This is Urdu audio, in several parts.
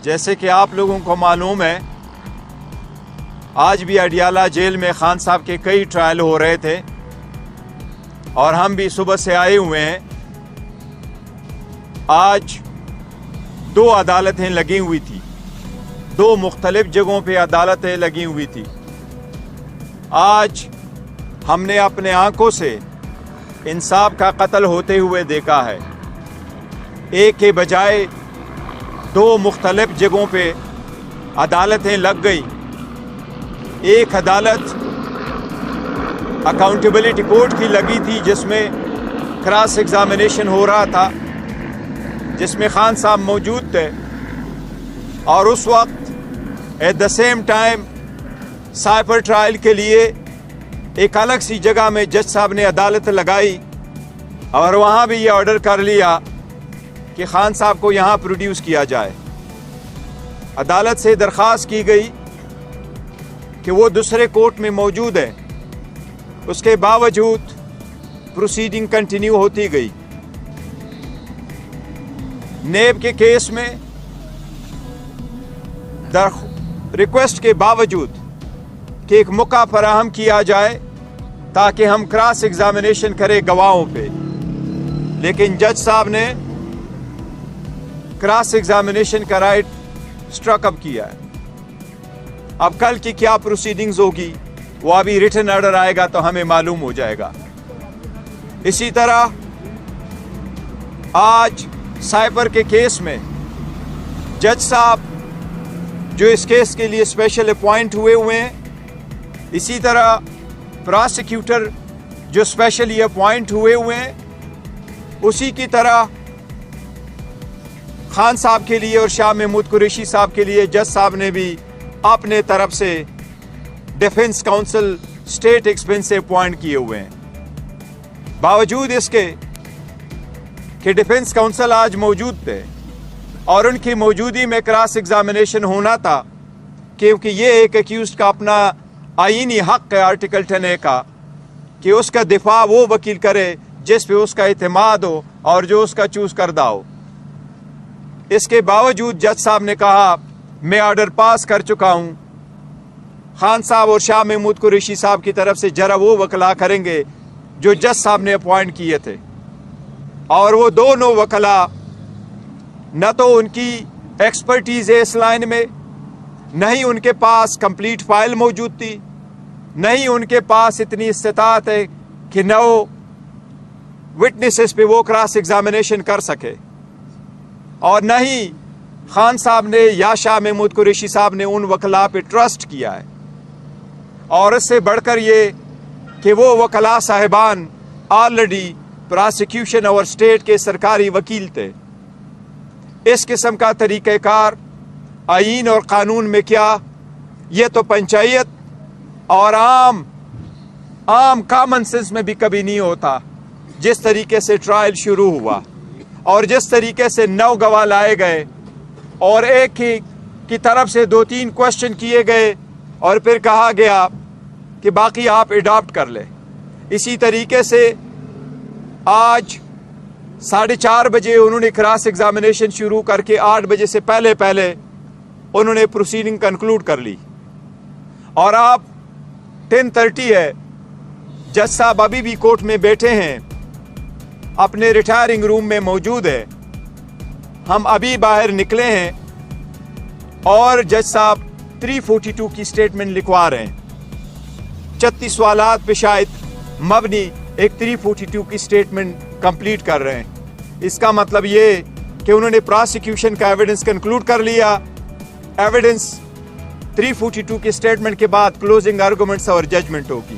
جیسے کہ آپ لوگوں کو معلوم ہے آج بھی اڈیالہ جیل میں خان صاحب کے کئی ٹرائل ہو رہے تھے اور ہم بھی صبح سے آئے ہوئے ہیں. آج 2 عدالتیں لگی ہوئی تھی, 2 مختلف جگہوں پہ عدالتیں لگی ہوئی تھی. آج ہم نے اپنے آنکھوں سے انصاف کا قتل ہوتے ہوئے دیکھا ہے. ایک کے بجائے 2 مختلف جگہوں پہ عدالتیں لگ گئی. ایک عدالت اکاؤنٹیبلٹی کورٹ کی لگی تھی جس میں کراس ایگزامینیشن ہو رہا تھا, جس میں خان صاحب موجود تھے, اور اس وقت at the same time cipher trial کے لیے ایک الگ سی جگہ میں جج صاحب نے عدالت لگائی اور وہاں بھی یہ آرڈر کر لیا کہ خان صاحب کو یہاں پروڈیوس کیا جائے. عدالت سے درخواست کی گئی کہ وہ دوسرے کورٹ میں موجود ہے, اس کے باوجود پروسیڈنگ کنٹینیو ہوتی گئی. نیب کے کیس میں ریکویسٹ کے باوجود کہ ایک موقع فراہم کیا جائے تاکہ ہم کراس ایگزامینیشن کریں گواہوں پہ, لیکن جج صاحب نے کراس ایگزامینیشن کا رائٹ اسٹرک اپ کیا ہے. اب کل کی کیا پروسیڈنگز ہوگی وہ ابھی ریٹن آرڈر آئے گا تو ہمیں معلوم ہو جائے گا. اسی طرح آج سائبر کے کیس میں جج صاحب جو اس کیس کے لیے اسپیشل اپوائنٹ ہوئے ہیں, اسی طرح پراسیکیوٹر جو اسپیشلی اپوائنٹ ہوئے ہیں, اسی کی طرح خان صاحب کے لیے اور شاہ محمود قریشی صاحب کے لیے جج صاحب نے بھی اپنے طرف سے ڈیفنس کاؤنسل اسٹیٹ ایکسپنس سے اپوائنٹ کیے ہوئے ہیں. باوجود اس کے کہ ڈیفنس کاؤنسل آج موجود تھے اور ان کی موجودگی میں کراس ایگزامینیشن ہونا تھا, کیونکہ یہ ایک ایکیوزڈ کا اپنا آئینی حق ہے آرٹیکل 10A کا کہ اس کا دفاع وہ وکیل کرے جس پہ اس کا اعتماد ہو اور جو اس کا چوز کردہ ہو. اس کے باوجود جج صاحب نے کہا میں آرڈر پاس کر چکا ہوں, خان صاحب اور شاہ محمود قریشی صاحب کی طرف سے جرا وہ وکلا کریں گے جو جج صاحب نے اپوائنٹ کیے تھے. اور وہ دونوں وکلا نہ تو ان کی ایکسپرٹیز ہے اس لائن میں, نہ ہی ان کے پاس کمپلیٹ فائل موجود تھی, نہ ہی ان کے پاس اتنی استطاعت ہے کہ نہ وہ وٹنسز پہ وہ کراس ایگزامینیشن کر سکے, اور نہ ہی خان صاحب نے یا شاہ محمود قریشی صاحب نے ان وکلا پہ ٹرسٹ کیا ہے. اور اس سے بڑھ کر یہ کہ وہ وکلا صاحبان آلریڈی پراسیکیوشن اور اسٹیٹ کے سرکاری وکیل تھے. اس قسم کا طریقہ کار آئین اور قانون میں کیا, یہ تو پنچایت اور عام کامن سینس میں بھی کبھی نہیں ہوتا. جس طریقے سے ٹرائل شروع ہوا اور جس طریقے سے 9 گواہ لائے گئے اور ایک ہی کی طرف سے 2-3 کوشچن کیے گئے اور پھر کہا گیا کہ باقی آپ اڈاپٹ کر لیں. اسی طریقے سے آج 4:30 بجے انہوں نے کراس ایگزامینیشن شروع کر کے 8 بجے سے پہلے انہوں نے پروسیڈنگ کنکلوڈ کر لی, اور آپ 10:30 ہے, جج صاحب ابھی بھی کورٹ میں بیٹھے ہیں, اپنے ریٹائرنگ روم میں موجود ہے. ہم ابھی باہر نکلے ہیں اور جج صاحب 342 کی سٹیٹمنٹ لکھوا رہے ہیں. 36 سوالات پہ شاید مبنی ایک 342 کی سٹیٹمنٹ کمپلیٹ کر رہے ہیں. اس کا مطلب یہ کہ انہوں نے پراسیکیوشن کا ایویڈنس کنکلوڈ کر لیا. ایویڈنس 342 کی سٹیٹمنٹ کے بعد کلوزنگ آرگومنٹس اور ججمنٹ ہوگی.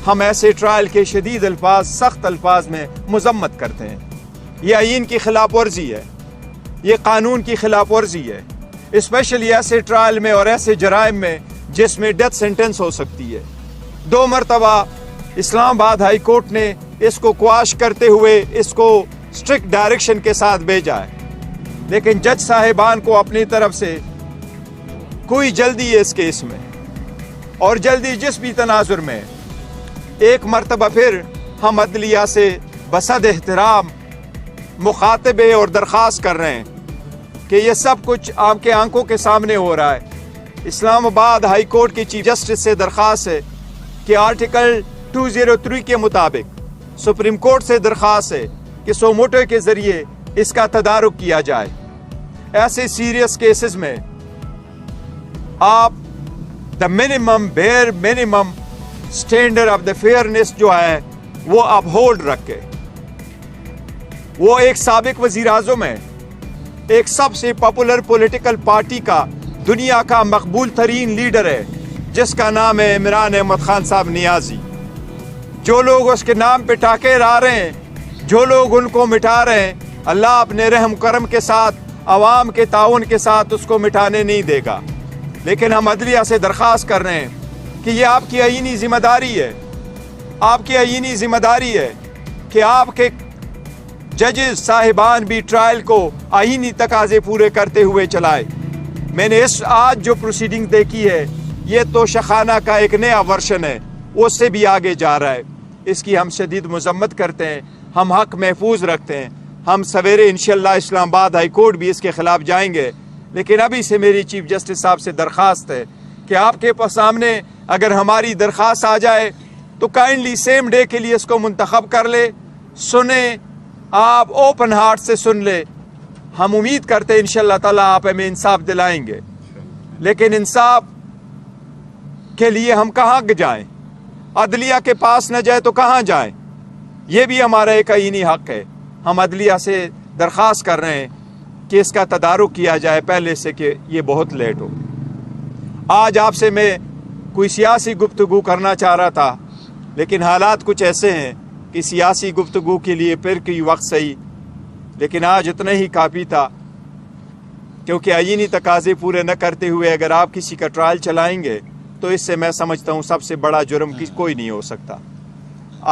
ہم ایسے ٹرائل کے شدید الفاظ, سخت الفاظ میں مذمت کرتے ہیں. یہ آئین کی خلاف ورزی ہے, یہ قانون کی خلاف ورزی ہے, اسپیشلی ایسے ٹرائل میں اور ایسے جرائم میں جس میں ڈیتھ سینٹنس ہو سکتی ہے. 2 مرتبہ اسلام آباد ہائی کورٹ نے اس کو کواش کرتے ہوئے اس کو اسٹرکٹ ڈائریکشن کے ساتھ بھیجا ہے, لیکن جج صاحبان کو اپنی طرف سے کوئی جلدی ہے اس کیس میں, اور جلدی جس بھی تناظر میں. ایک مرتبہ پھر ہم عدلیہ سے بصد احترام مخاطبے اور درخواست کر رہے ہیں کہ یہ سب کچھ آپ کے آنکھوں کے سامنے ہو رہا ہے۔ اسلام آباد ہائی کورٹ کے چیف جسٹس سے درخواست ہے کہ آرٹیکل 203 کے مطابق سپریم کورٹ سے درخواست ہے کہ سو موٹو کے ذریعے اس کا تدارک کیا جائے۔ ایسے سیریس کیسز میں آپ the minimum bare minimum standard of the fairness جو ہے وہ اپ ہولڈ رکھے۔ وہ ایک سابق وزیر اعظم ہے، ایک سب سے پاپولر پولیٹیکل پارٹی کا دنیا کا مقبول ترین لیڈر ہے جس کا نام ہے عمران احمد خان صاحب نیازی۔ جو لوگ اس کے نام پہ ٹاکے لا رہے ہیں، جو لوگ ان کو مٹا رہے ہیں، اللہ اپنے رحم کرم کے ساتھ عوام کے تعاون کے ساتھ اس کو مٹانے نہیں دے گا۔ لیکن ہم عدلیہ سے درخواست کر رہے ہیں کہ یہ آپ کی آئینی ذمہ داری ہے، آپ کی آئینی ذمہ داری ہے کہ آپ کے ججز صاحبان بھی ٹرائل کو آئینی تقاضے پورے کرتے ہوئے چلائے۔ میں نے اس آج جو پروسیڈنگ دیکھی ہے یہ تو شخانہ کا ایک نیا ورژن ہے، اس سے بھی آگے جا رہا ہے۔ اس کی ہم شدید مذمت کرتے ہیں، ہم حق محفوظ رکھتے ہیں۔ ہم سویرے انشاءاللہ اسلام آباد ہائی کورٹ بھی اس کے خلاف جائیں گے، لیکن ابھی سے میری چیف جسٹس صاحب سے درخواست ہے کہ آپ کے سامنے اگر ہماری درخواست آ جائے تو کائنڈلی سیم ڈے کے لیے اس کو منتخب کر لے، سنیں، آپ اوپن ہارٹ سے سن لے۔ ہم امید کرتے ہیں انشاءاللہ تعالیٰ آپ ہمیں انصاف دلائیں گے، لیکن انصاف کے لیے ہم کہاں جائیں؟ عدلیہ کے پاس نہ جائے تو کہاں جائیں؟ یہ بھی ہمارا ایک آئینی حق ہے۔ ہم عدلیہ سے درخواست کر رہے ہیں کہ اس کا تدارک کیا جائے پہلے سے کہ یہ بہت لیٹ ہو۔ آج آپ سے میں کوئی سیاسی گفتگو کرنا چاہ رہا تھا، لیکن حالات کچھ ایسے ہیں کہ سیاسی گفتگو کے لیے پھر کوئی وقت صحیح، لیکن آج اتنا ہی کافی تھا، کیونکہ آئینی تقاضے پورے نہ کرتے ہوئے اگر آپ کسی کا ٹرائل چلائیں گے تو اس سے میں سمجھتا ہوں سب سے بڑا جرم کوئی نہیں ہو سکتا۔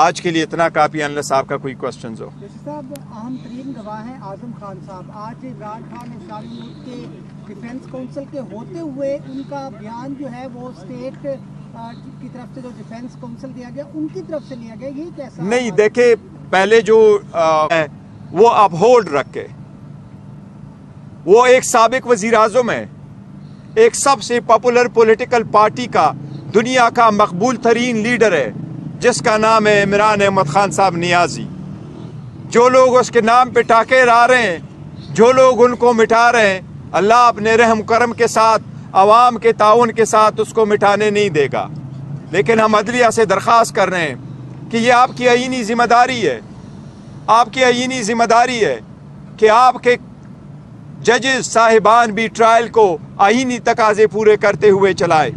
آج کے لیے اتنا کافی، انلیس آپ کا کوئی کوسچنز ہو۔ جیسے صاحب اہم ترین گواہ ہیں اعظم خان صاحب، آج عمران خان اور شاہ محمود کے ڈیفینس کونسل کے ہوتے ہوئے ان کا بیان جو ہے وہ اسٹیٹ کی طرف سے جو ڈیفینس کونسل دیا گیا ان کی طرف سے لیا گیا، یہ کیسا؟ نہیں، دیکھیں پہلے جو ہے وہ اپ ہولڈ رکھے۔ وہ ایک سابق وزیر اعظم ہے، ایک سب سے پاپولر پولیٹیکل پارٹی کا دنیا کا مقبول ترین لیڈر ہے جس کا نام ہے عمران احمد خان صاحب نیازی۔ جو لوگ اس کے نام پہ ٹاکے لا رہے ہیں، جو لوگ ان کو مٹا رہے ہیں، اللہ اپنے رحم کرم کے ساتھ عوام کے تعاون کے ساتھ اس کو مٹانے نہیں دے گا۔ لیکن ہم عدلیہ سے درخواست کر رہے ہیں کہ یہ آپ کی آئینی ذمہ داری ہے، آپ کی آئینی ذمہ داری ہے کہ آپ کے ججز صاحبان بھی ٹرائل کو آئینی تقاضے پورے کرتے ہوئے چلائے۔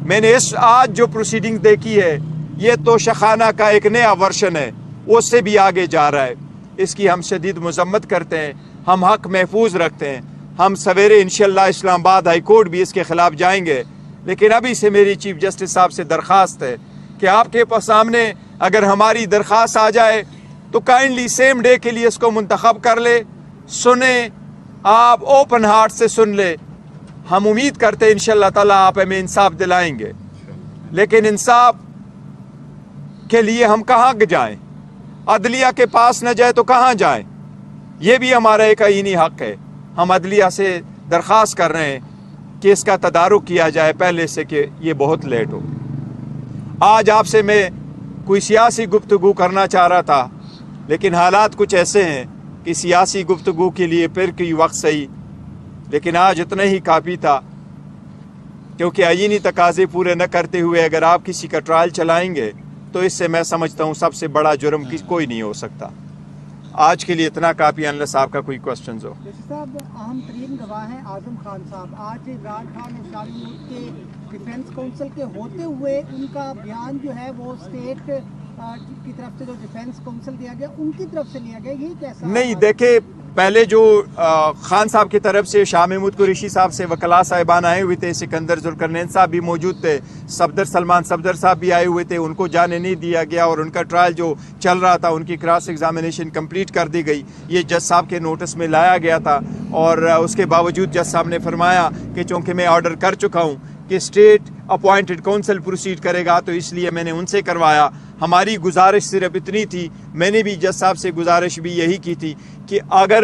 میں نے اس آج جو پروسیڈنگ دیکھی ہے یہ تو شخانہ کا ایک نیا ورژن ہے، اس سے بھی آگے جا رہا ہے۔ اس کی ہم شدید مذمت کرتے ہیں، ہم حق محفوظ رکھتے ہیں۔ ہم سویرے انشاءاللہ اسلام آباد ہائی کورٹ بھی اس کے خلاف جائیں گے، لیکن ابھی سے میری چیف جسٹس صاحب سے درخواست ہے کہ آپ کے سامنے اگر ہماری درخواست آ جائے تو کائنڈلی سیم ڈے کے لیے اس کو منتخب کر لے، سنیں، آپ اوپن ہارٹ سے سن لے۔ ہم امید کرتے ہیں انشاءاللہ تعالیٰ آپ ہمیں انصاف دلائیں گے، لیکن انصاف کے لیے ہم کہاں جائیں؟ عدلیہ کے پاس نہ جائے تو کہاں جائیں؟ یہ بھی ہمارا ایک آئینی حق ہے۔ ہم عدلیہ سے درخواست کر رہے ہیں کہ اس کا تدارک کیا جائے پہلے سے کہ یہ بہت لیٹ ہو۔ آج آپ سے میں کوئی سیاسی گفتگو کرنا چاہ رہا تھا، لیکن حالات کچھ ایسے ہیں کہ سیاسی گفتگو کے لیے پھر کوئی وقت صحیح، لیکن آج اتنا ہی کافی تھا، کیونکہ آئینی تقاضے پورے نہ کرتے ہوئے اگر آپ کسی کا ٹرائل چلائیں گے تو اس سے میں سمجھتا ہوں سب سے بڑا جرم کوئی نہیں ہو سکتا۔ آج کے لیے اتنا کافی، انلیس آپ کا کوئی کوسچنز ہو۔ جیسے صاحب اہم ترین گواہ ہیں اعظم خان صاحب، آج عمران خان اور شاہ محمود کے ڈیفینس کونسل کے ہوتے ہوئے ان کا بیان جو ہے وہ اسٹیٹ کی طرف سے جو ڈیفینس کونسل دیا گیا ان کی طرف سے لیا گیا، یہ کیسا؟ نہیں، دیکھیں پہلے جو خان صاحب کی طرف سے شاہ محمود قریشی صاحب سے وکلاء صاحبان آئے ہوئے تھے، سکندر ذوالقرنین صاحب بھی موجود تھے، سلمان صفدر صاحب بھی آئے ہوئے تھے، ان کو جانے نہیں دیا گیا اور ان کا ٹرائل جو چل رہا تھا ان کی کراس ایگزامینیشن کمپلیٹ کر دی گئی۔ یہ جج صاحب کے نوٹس میں لایا گیا تھا اور اس کے باوجود جج صاحب نے فرمایا کہ چونکہ میں آرڈر کر چکا ہوں کہ اسٹیٹ اپوائنٹڈ کونسل پروسیڈ کرے گا تو اس لیے میں نے ان سے کروایا۔ ہماری گزارش صرف اتنی تھی، میں نے بھی جج صاحب سے گزارش بھی یہی کی تھی کہ اگر